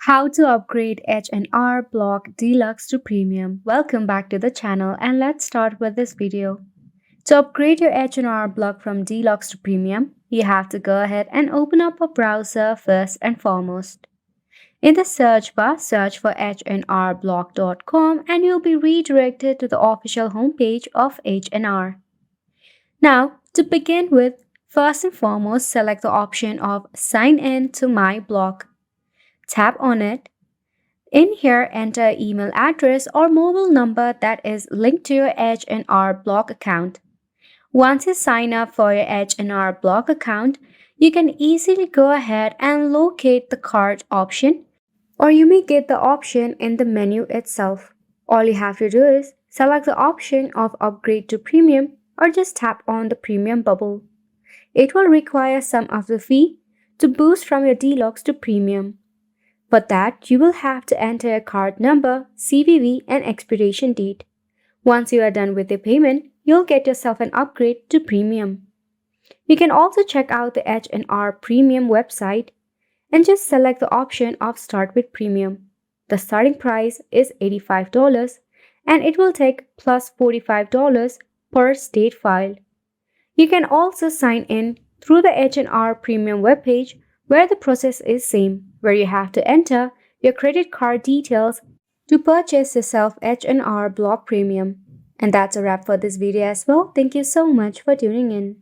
How to upgrade H&R Block Deluxe to Premium. Welcome back to the channel and let's start with this video. To upgrade your H&R Block from Deluxe to Premium, you have to go ahead and open up a browser first and foremost. In the search bar, search for hrblock.com and you'll be redirected to the official homepage of H&R. Now, to begin with, first and foremost, select the option of Sign in to my block. Tap on it. In here, enter email address or mobile number that is linked to your H&R Block account. Once you sign up for your H&R Block account, you can easily go ahead and locate the cart option, or you may get the option in the menu itself. All you have to do is select the option of upgrade to premium or just tap on the premium bubble. It will require some of the fee to boost from your deluxe to premium. For that, you will have to enter your card number, CVV, and expiration date. Once you are done with the payment, you'll get yourself an upgrade to premium. You can also check out the H&R Premium website and just select the option of Start with Premium. The starting price is $85 and it will take plus $45 per state file. You can also sign in through the H&R Premium webpage where the process is same, where you have to enter your credit card details to purchase yourself H&R Block Premium. And that's a wrap for this video as well. Thank you so much for tuning in.